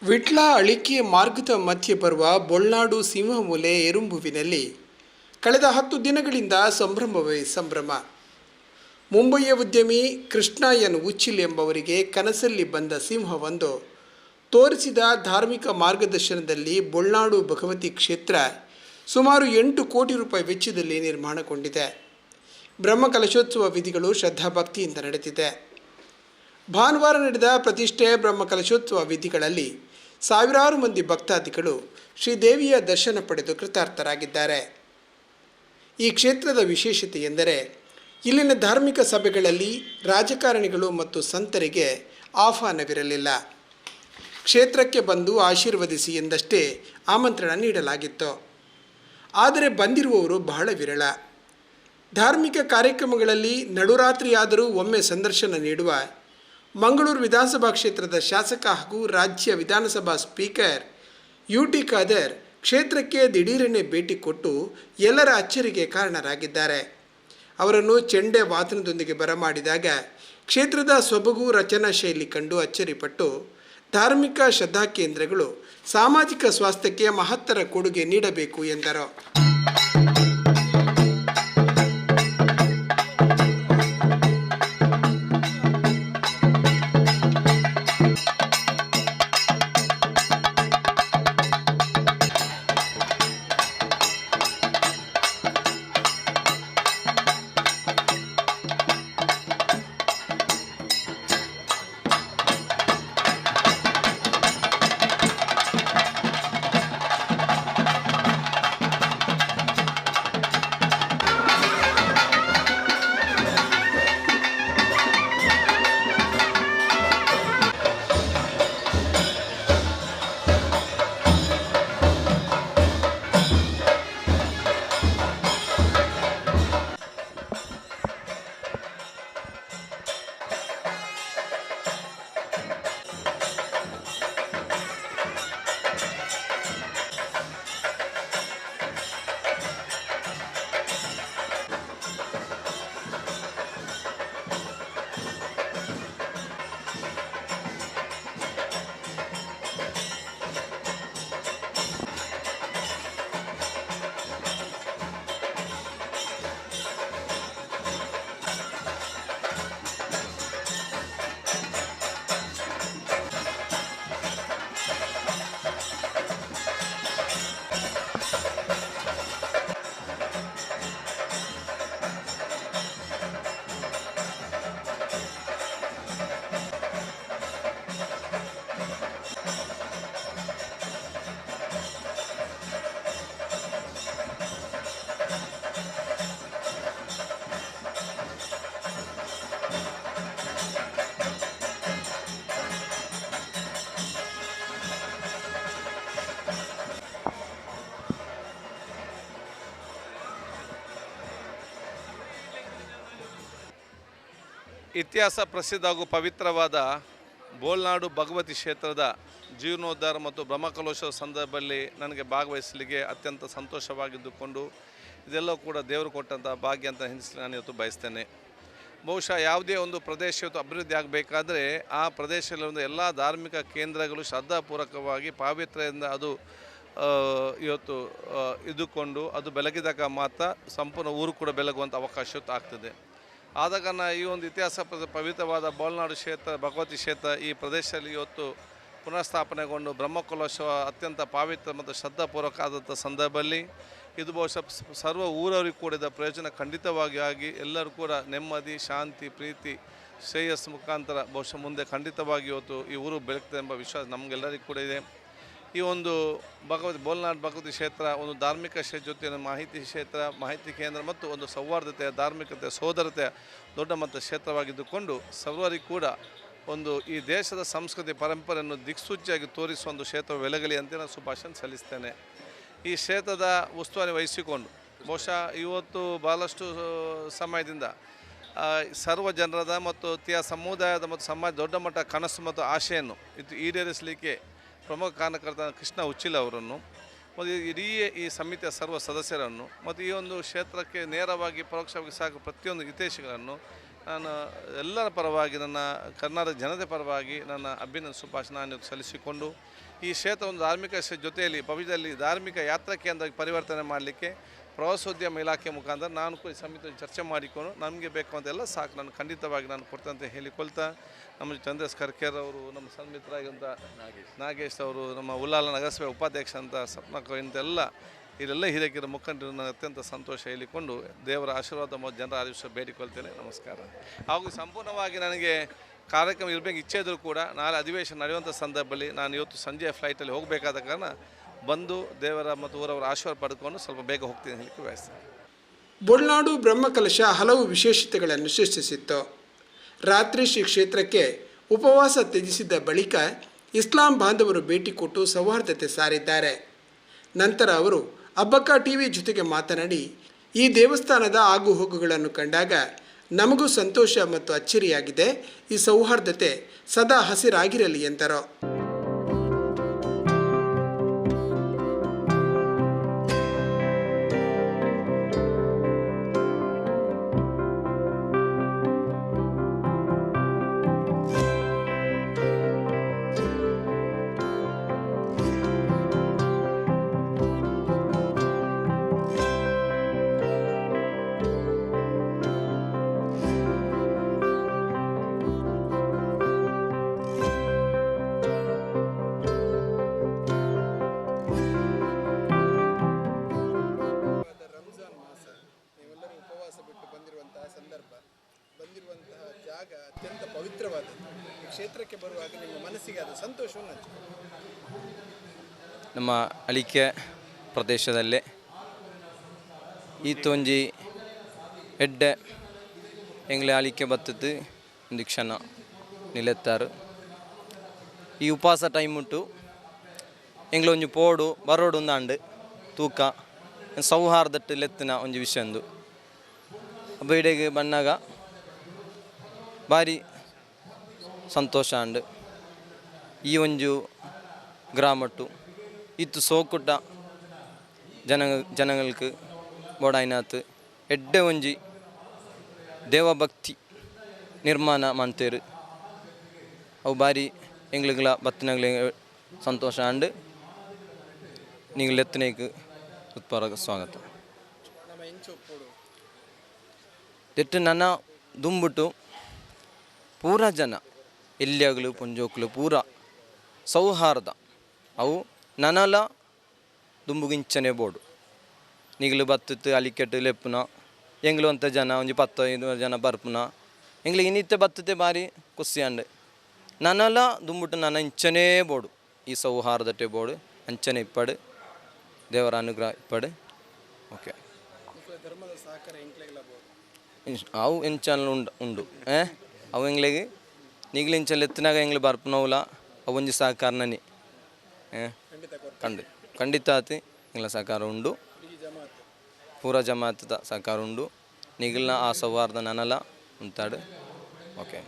ವಿಟ್ಲ ಅಳಿಕೆ ಮಾರ್ಗದ ಮಧ್ಯೆ ಬರುವ ಬೊಳ್ನಾಡು ಸಿಂಹಮೂಲೆ ಎರುಂಬುವಿನಲ್ಲಿ ಕಳೆದ 10 ದಿನಗಳಿಂದ ಸಂಭ್ರಮವೇ ಸಂಭ್ರಮ. ಮುಂಬಯಿಯ ಉದ್ಯಮಿ ಕೃಷ್ಣ ಎನ್ ಉಚ್ಚಿಲ್ ಎಂಬವರಿಗೆ ಕನಸಲ್ಲಿ ಬಂದ ಸಿಂಹವೊಂದು ತೋರಿಸಿದ ಧಾರ್ಮಿಕ ಮಾರ್ಗದರ್ಶನದಲ್ಲಿ ಬೊಳ್ನಾಡು ಭಗವತಿ ಕ್ಷೇತ್ರ ಸುಮಾರು 8 ಕೋಟಿ ರೂಪಾಯಿ ವೆಚ್ಚದಲ್ಲಿ ನಿರ್ಮಾಣಗೊಂಡಿದೆ. ಬ್ರಹ್ಮಕಲಶೋತ್ಸವ ವಿಧಿಗಳು ಶ್ರದ್ಧಾಭಕ್ತಿಯಿಂದ ನಡೆದಿದೆ. ಭಾನುವಾರ ನಡೆದ ಪ್ರತಿಷ್ಠೆ ಬ್ರಹ್ಮಕಲಶೋತ್ಸವ ವಿಧಿಗಳಲ್ಲಿ ಸಾವಿರಾರು ಮಂದಿ ಭಕ್ತಾದಿಗಳು ಶ್ರೀದೇವಿಯ ದರ್ಶನ ಪಡೆದು ಕೃತಾರ್ಥರಾಗಿದ್ದಾರೆ. ಈ ಕ್ಷೇತ್ರದ ವಿಶೇಷತೆ ಎಂದರೆ ಇಲ್ಲಿನ ಧಾರ್ಮಿಕ ಸಭೆಗಳಲ್ಲಿ ರಾಜಕಾರಣಿಗಳು ಮತ್ತು ಸಂತರಿಗೆ ಆಹ್ವಾನವಿರಲಿಲ್ಲ. ಕ್ಷೇತ್ರಕ್ಕೆ ಬಂದು ಆಶೀರ್ವದಿಸಿ ಎಂದಷ್ಟೇ ಆಮಂತ್ರಣ ನೀಡಲಾಗಿತ್ತು. ಆದರೆ ಬಂದಿರುವವರು ಬಹಳ ವಿರಳ. ಧಾರ್ಮಿಕ ಕಾರ್ಯಕ್ರಮಗಳಲ್ಲಿ ನಡುರಾತ್ರಿಯಾದರೂ ಒಮ್ಮೆ ಸಂದರ್ಶನ ನೀಡುವ ಮಂಗಳೂರು ವಿಧಾನಸಭಾ ಕ್ಷೇತ್ರದ ಶಾಸಕ ಹಾಗೂ ರಾಜ್ಯ ವಿಧಾನಸಭಾ ಸ್ಪೀಕರ್ ಯುಟಿ ಖಾದರ್ ಕ್ಷೇತ್ರಕ್ಕೆ ದಿಢೀರನೆ ಭೇಟಿ ಕೊಟ್ಟು ಎಲ್ಲರ ಅಚ್ಚರಿಗೆ ಕಾರಣರಾಗಿದ್ದಾರೆ. ಅವರನ್ನು ಚೆಂಡೆ ವಾದನದೊಂದಿಗೆ ಬರಮಾಡಿದಾಗ ಕ್ಷೇತ್ರದ ಸೊಬಗು ರಚನಾ ಶೈಲಿ ಕಂಡು ಅಚ್ಚರಿಪಟ್ಟು ಧಾರ್ಮಿಕ ಶ್ರದ್ಧಾ ಕೇಂದ್ರಗಳು ಸಾಮಾಜಿಕ ಸ್ವಾಸ್ಥ್ಯಕ್ಕೆ ಮಹತ್ತರ ಕೊಡುಗೆ ನೀಡಬೇಕು ಎಂದರು. ಇತಿಹಾಸ ಪ್ರಸಿದ್ಧ ಹಾಗೂ ಪವಿತ್ರವಾದ ಬೋಳ್ನಾಡು ಭಗವತಿ ಕ್ಷೇತ್ರದ ಜೀರ್ಣೋದ್ಧಾರ ಮತ್ತು ಬ್ರಹ್ಮಕಲಶೋತ್ಸವ ಸಂದರ್ಭದಲ್ಲಿ ನನಗೆ ಭಾಗವಹಿಸಲಿಕ್ಕೆ ಅತ್ಯಂತ ಸಂತೋಷವಾಗಿದ್ದುಕೊಂಡು ಇದೆಲ್ಲವೂ ಕೂಡ ದೇವರು ಕೊಟ್ಟಂಥ ಭಾಗ್ಯ ಅಂತ ಎನಿಸಲಿ ನಾನು ಇವತ್ತು ಬಯಸ್ತೇನೆ. ಬಹುಶಃ ಯಾವುದೇ ಒಂದು ಪ್ರದೇಶ ಇವತ್ತು ಅಭಿವೃದ್ಧಿ ಆಗಬೇಕಾದ್ರೆ ಆ ಪ್ರದೇಶದಲ್ಲಿರುವ ಎಲ್ಲ ಧಾರ್ಮಿಕ ಕೇಂದ್ರಗಳು ಶ್ರದ್ಧಾಪೂರ್ವಕವಾಗಿ ಪಾವಿತ್ರ್ಯದಿಂದ ಅದು ಇವತ್ತು ಇದ್ದುಕೊಂಡು ಅದು ಬೆಳಗಿದಾಗ ಮಾತ್ರ ಸಂಪೂರ್ಣ ಊರು ಕೂಡ ಬೆಳಗುವಂಥ ಅವಕಾಶ ಇವತ್ತು ಆಗ್ತದೆ. ಆದ ಕಾರಣ ಈ ಒಂದು ಇತಿಹಾಸ ಪವಿತ್ರವಾದ ಬೋಳ್ನಾಡು ಕ್ಷೇತ್ರ ಭಗವತಿ ಕ್ಷೇತ್ರ ಈ ಪ್ರದೇಶದಲ್ಲಿ ಇವತ್ತು ಪುನಃಸ್ಥಾಪನೆಗೊಂಡು ಬ್ರಹ್ಮಕಲಶೋತ್ಸವ ಅತ್ಯಂತ ಪಾವಿತ್ರ ಮತ್ತು ಶ್ರದ್ಧಾಪೂರ್ವಕ ಆದಂಥ ಸಂದರ್ಭದಲ್ಲಿ ಇದು ಬಹುಶಃ ಸರ್ವ ಊರವರಿಗೂ ಕೂಡ ಪ್ರಯೋಜನ ಖಂಡಿತವಾಗಿ ಆಗಿ ಎಲ್ಲರೂ ಕೂಡ ನೆಮ್ಮದಿ, ಶಾಂತಿ, ಪ್ರೀತಿ, ಶ್ರೇಯಸ್ಸು ಮುಖಾಂತರ ಬಹುಶಃ ಮುಂದೆ ಖಂಡಿತವಾಗಿ ಇವತ್ತು ಈ ಊರು ಬೆಳಗ್ತದೆ ಎಂಬ ವಿಶ್ವಾಸ ನಮಗೆಲ್ಲರಿಗೂ ಕೂಡ ಇದೆ. ಈ ಒಂದು ಬೋಳ್ನಾಡು ಭಗವತಿ ಕ್ಷೇತ್ರ ಒಂದು ಧಾರ್ಮಿಕ ಕ್ಷೇತ್ರ ಜೊತೆ ಮಾಹಿತಿ ಕ್ಷೇತ್ರ, ಮಾಹಿತಿ ಕೇಂದ್ರ ಮತ್ತು ಒಂದು ಸೌಹಾರ್ದತೆಯ, ಧಾರ್ಮಿಕತೆಯ, ಸೋದರತೆಯ ದೊಡ್ಡ ಮಟ್ಟದ ಕ್ಷೇತ್ರವಾಗಿದ್ದುಕೊಂಡು ಸರ್ವರಿಗೂ ಕೂಡ ಒಂದು ಈ ದೇಶದ ಸಂಸ್ಕೃತಿ ಪರಂಪರೆಯನ್ನು ದಿಕ್ಸೂಚಿಯಾಗಿ ತೋರಿಸುವ ಒಂದು ಕ್ಷೇತ್ರ ಬೆಳಗಲಿ ಅಂತ ನಾನು ಶುಭಾಶಯ ಸಲ್ಲಿಸ್ತೇನೆ. ಈ ಕ್ಷೇತ್ರದ ಉಸ್ತುವಾರಿ ವಹಿಸಿಕೊಂಡು ಬಹುಶಃ ಇವತ್ತು ಭಾಳಷ್ಟು ಸಮಯದಿಂದ ಸರ್ವ ಜನರದ ಮತ್ತು ಸಮುದಾಯದ ಮತ್ತು ಸಮಾಜ ದೊಡ್ಡ ಮಟ್ಟ ಕನಸು ಮತ್ತು ಆಶೆಯನ್ನು ಇದು ಈಡೇರಿಸಲಿಕ್ಕೆ ಪ್ರಮುಖ ಕಾರಣಕರ್ತ ಕೃಷ್ಣ ಉಚ್ಚಿಲ್ ಅವರನ್ನು ಮತ್ತು ಇಡೀ ಈ ಸಮಿತಿಯ ಸರ್ವ ಸದಸ್ಯರನ್ನು ಮತ್ತು ಈ ಒಂದು ಕ್ಷೇತ್ರಕ್ಕೆ ನೇರವಾಗಿ ಪರೋಕ್ಷವಾಗಿ ಸಾಕು ಪ್ರತಿಯೊಂದು ಹಿತೈಷಿಗಳನ್ನು ನಾನು ಎಲ್ಲರ ಪರವಾಗಿ ನನ್ನ ಕರ್ನಾಟಕ ಜನತೆ ಪರವಾಗಿ ನನ್ನ ಅಭಿನಂದನೆ ಶುಭಾಶಯ ಸಲ್ಲಿಸಿಕೊಂಡು ಈ ಕ್ಷೇತ್ರ ಒಂದು ಧಾರ್ಮಿಕ ಜೊತೆಯಲ್ಲಿ ಭವಿಷ್ಯದಲ್ಲಿ ಧಾರ್ಮಿಕ ಯಾತ್ರಾ ಕೇಂದ್ರಕ್ಕೆ ಪರಿವರ್ತನೆ ಮಾಡಲಿಕ್ಕೆ ಪ್ರವಾಸೋದ್ಯಮ ಇಲಾಖೆ ಮುಖಾಂತರ ನಾನು ಕೂಡ ಸಮಿತಿ ಚರ್ಚೆ ಮಾಡಿಕೊಂಡು ನಮಗೆ ಬೇಕಾದಂತೆಲ್ಲ ಸಾಕು ನಾನು ಖಂಡಿತವಾಗಿ ನಾನು ಕೊಡ್ತೇನೆ ಅಂತ ಹೇಳಿಕೊಳ್ತಾ ನಮ್ಮ ಚಂದ್ರೇಶ್ ಕರ್ಕೇರ್ ಅವರು, ನಮ್ಮ ಸನ್ಮಿತರಾಗಿರುವಂಥ ನಾಗೇಶ್ ಅವರು, ನಮ್ಮ ಉಲ್ಲಾಲ ನಗರಸಭೆ ಉಪಾಧ್ಯಕ್ಷ ಅಂತ ಸಪ್ನಕ ಇಂತೆಲ್ಲ ಇದೆಲ್ಲ ಹಿರಿಯರ ಮುಖಂಡರು ನನಗೆ ಅತ್ಯಂತ ಸಂತೋಷ ಹೇಳಿಕೊಂಡು ದೇವರ ಆಶೀರ್ವಾದ ಮತ್ತು ಜನರ ಆಶೀರ್ವಾದ ಬೇಡಿಕೊಳ್ತೇನೆ. ನಮಸ್ಕಾರ. ಹಾಗೂ ಸಂಪೂರ್ಣವಾಗಿ ನನಗೆ ಕಾರ್ಯಕ್ರಮ ಇರಬೇಕು ಇಚ್ಛೆ ಇದ್ದರೂ ಕೂಡ ನಾಳೆ ಅಧಿವೇಶನ ನಡೆಯುವಂಥ ಸಂದರ್ಭದಲ್ಲಿ ನಾನು ಇವತ್ತು ಸಂಜೆಯ ಫ್ಲೈಟಲ್ಲಿ ಹೋಗಬೇಕಾದ ಕಾರಣ ಬಂದು ದೇವರ ಮತ್ತು ಊರವರ ಆಶೀರ್ವಾದ ಪಡ್ಕೊಂಡು ಸ್ವಲ್ಪ ಬೇಗ ಹೋಗ್ತೀನಿ ಹೇಳಲಿಕ್ಕೆ ಬಯಸ್ತೇನೆ. ಬೊಳ್ನಾಡು ಬ್ರಹ್ಮಕಲಶ ಹಲವು ವಿಶೇಷತೆಗಳನ್ನು ಸೃಷ್ಟಿಸಿತ್ತು. ರಾತ್ರಿ ಶ್ರೀ ಕ್ಷೇತ್ರಕ್ಕೆ ಉಪವಾಸ ತ್ಯಜಿಸಿದ ಬಳಿಕ ಇಸ್ಲಾಂ ಬಾಂಧವರು ಭೇಟಿ ಕೊಟ್ಟು ಸೌಹಾರ್ದತೆ ಸಾರಿದ್ದಾರೆ. ನಂತರ ಅವರು ಅಬ್ಬಕ್ಕ ಟಿವಿ ಜೊತೆಗೆ ಮಾತನಾಡಿ, ಈ ದೇವಸ್ಥಾನದ ಆಗುಹೋಗುಗಳನ್ನು ಕಂಡಾಗ ನಮಗೂ ಸಂತೋಷ ಮತ್ತು ಅಚ್ಚರಿಯಾಗಿದೆ. ಈ ಸೌಹಾರ್ದತೆ ಸದಾ ಹಸಿರಾಗಿರಲಿ ಎಂದರು. ಬಂದಿರುವಂತಹ ಜಾಗ ಅತ್ಯಂತ ಪವಿತ್ರವಾದದ್ದು. ಈ ಕ್ಷೇತ್ರಕ್ಕೆ ಬರುವಾಗ ನಿಮ್ಮ ಮನಸ್ಸಿಗೆ ಆದ ಸಂತೋಷವನ್ನು ನಮ್ಮ ಅಳಿಕೆ ಪ್ರದೇಶದಲ್ಲೇ ಈತೊಂಜಿ ಎಡ್ಡೆ ಎಂಗ್ಲೆ ಅಳಿಕೆ ಬತ್ತದ್ದು ಒಂದು ಕ್ಷಣ ನಿಲೆತ್ತಾರು. ಈ ಉಪವಾಸ ಟೈಮ್ ಉಂಟು ಎಂಗ್ಲ ಒಂಜಿ ಪೋಡು ಬರೋಡು ಒಂದಾಂಡು ತೂಕ ಸೌಹಾರ್ದಟ್ಟು ಲೆತ್ತಿನ ಒಂಜಿ ವಿಷಯ ಅಂದು ಬೈಡೆಗೆ ಬಂದಾಗ ಭಾರಿ ಸಂತೋಷ ಅಂಡು. ಈ ಒಂಜು ಗ್ರಾಮಟ್ಟು ಇತ್ತು ಸೋಕುಟ್ಟ ಜನങ്ങൾക്ക് ಬೋಡಾಯಿನಾತ್ ಎಡ್ಡೆ ಒಂಜಿ ದೇವಭಕ್ತಿ ನಿರ್ಮಾಣ ಮಾಡ್ತೇರು. ಅವು ಭಾರಿ ಎಂಗ್ಲಿಗಳ ಬತ್ತಿನಗ್ಲಿ ಸಂತೋಷ ಅಂಡು. ನೀವು ಲೆತ್ತನೇಗೆ ಉತ್ಪರ ಸ್ವಾಗತ. ಎಟ್ಟು ನನ್ನ ದುಂಬುಟ್ಟು ಪೂರ ಜನ ಎಲ್ಲಿಯಾಗಲು ಪುಂಜೋಕ್ಲು ಪೂರ ಸೌಹಾರ್ದ ಅವು ನನಲ ದುಂಬುಗಿಂಚನೆ ಬೋಡು ನಿಗ್ಲು ಬತ್ತತ್ತು ಅಲಿಕೆಟ್ಟು ಲೆಪ್ಪುನ ಎಂಗ್ಲು ಅಂತ ಜನ ಒಂಜಿ 10-15 ಜನ ಬರ್ಪುನ ಎಂಗ್ಲಿಗೆ ಇನ್ನಿತ್ತೆ ಬತ್ತತೆ ಭಾರಿ ಖುಷಿ ಅಂಡೆ. ನನಲ ದುಂಬುಟ್ಟು ನನ್ನ ಇಂಚನೇ ಬೋಡು ಈ ಸೌಹಾರ್ದತೆ ಬೋಡು ಅಂಚನೆ ಇಪ್ಪಡು ದೇವರ ಅನುಗ್ರಹ ಇಪ್ಪಡು. ಓಕೆ ಅವು ಎಂಚಲ್ ಉಂಡು ಅವು ಎಂಗ್ಲಿಗೆ ನಿಗ್ಲು ಇಂಚಲ್ ಎತ್ತಿನಾಗ ಎಂಗ್ಲು ಬರ್ಪುನವುಲ ಅವು ಒಂಜಿ ಸಹಕಾರ ನನಿ ಖಂಡಿತ ಆತಿ ಎಂಗ್ಲ ಸಹಕಾರ ಉಂಡು. ಪೂರ ಜಮಾತದ ಸಹಕಾರ ಉಂಡು. ನಿಗ್ಲಿನ ಆ ಸೌಹಾರ್ದ ನನಲ ಉಂಟಾಡು. ಓಕೆ.